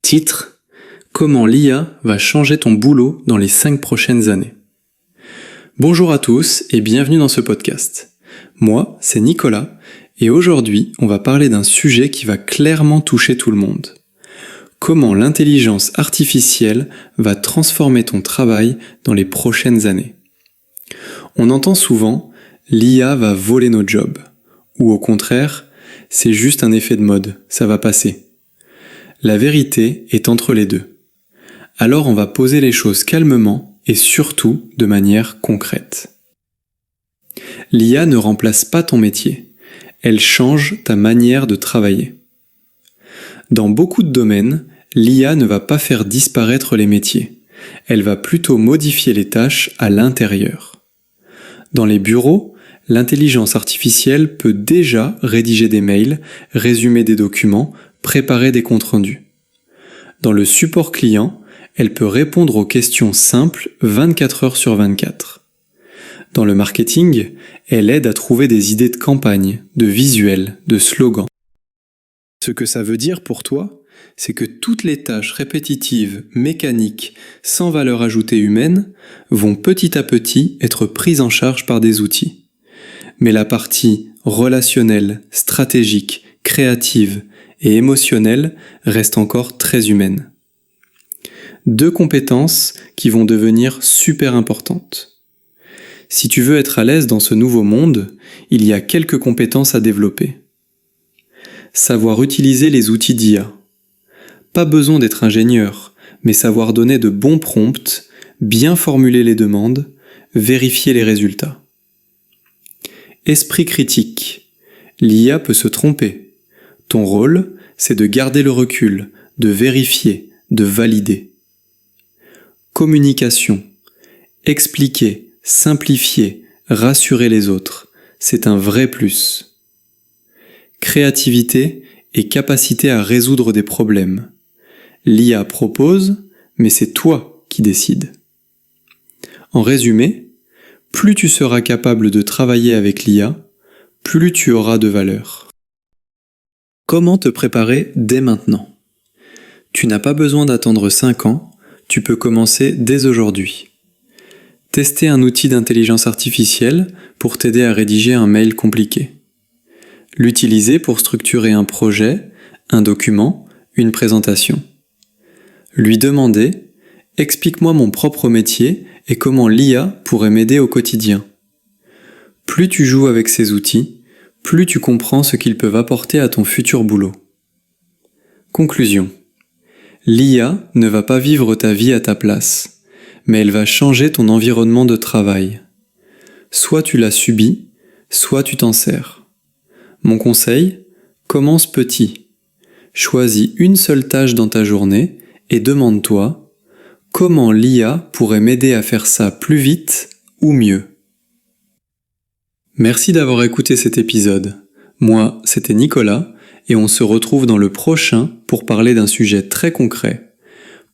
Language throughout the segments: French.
Titre: Comment l'IA va changer ton boulot dans les 5 prochaines années. Bonjour à tous et bienvenue dans ce podcast. Moi, c'est Nicolas et aujourd'hui, on va parler d'un sujet qui va clairement toucher tout le monde. Comment l'intelligence artificielle va transformer ton travail dans les prochaines années. On entend souvent « l'IA va voler nos jobs » ou au contraire « c'est juste un effet de mode, ça va passer ». La vérité est entre les deux. Alors on va poser les choses calmement et surtout de manière concrète. L'IA ne remplace pas ton métier, elle change ta manière de travailler. Dans beaucoup de domaines, l'IA ne va pas faire disparaître les métiers, elle va plutôt modifier les tâches à l'intérieur. Dans les bureaux, l'intelligence artificielle peut déjà rédiger des mails, résumer des documents, préparer des comptes rendus. Dans le support client, elle peut répondre aux questions simples 24 heures sur 24. Dans le marketing, elle aide à trouver des idées de campagne, de visuels, de slogans. Ce que ça veut dire pour toi, c'est que toutes les tâches répétitives, mécaniques, sans valeur ajoutée humaine, vont petit à petit être prises en charge par des outils. Mais la partie relationnelle, stratégique, créative et émotionnelle reste encore très humaine. 2 compétences qui vont devenir super importantes. Si tu veux être à l'aise dans ce nouveau monde, il y a quelques compétences à développer. Savoir utiliser les outils d'IA. Pas besoin d'être ingénieur, mais savoir donner de bons prompts, bien formuler les demandes, vérifier les résultats. Esprit critique. L'IA peut se tromper. Ton rôle, c'est de garder le recul, de vérifier, de valider. Communication. Expliquer, simplifier, rassurer les autres, c'est un vrai plus. Créativité et capacité à résoudre des problèmes. L'IA propose, mais c'est toi qui décides. En résumé, plus tu seras capable de travailler avec l'IA, plus tu auras de valeur. Comment te préparer dès maintenant? Tu n'as pas besoin d'attendre 5 ans, tu peux commencer dès aujourd'hui. Tester un outil d'intelligence artificielle pour t'aider à rédiger un mail compliqué. L'utiliser pour structurer un projet, un document, une présentation. Lui demander « Explique-moi mon propre métier et comment l'IA pourrait m'aider au quotidien ». Plus tu joues avec ces outils, plus tu comprends ce qu'ils peuvent apporter à ton futur boulot. Conclusion. L'IA ne va pas vivre ta vie à ta place, mais elle va changer ton environnement de travail. Soit tu la subis, soit tu t'en sers. Mon conseil, commence petit. Choisis une seule tâche dans ta journée et demande-toi comment l'IA pourrait m'aider à faire ça plus vite ou mieux. Merci d'avoir écouté cet épisode. Moi, c'était Nicolas et on se retrouve dans le prochain pour parler d'un sujet très concret.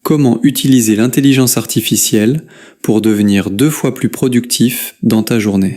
Comment utiliser l'intelligence artificielle pour devenir 2 fois plus productif dans ta journée.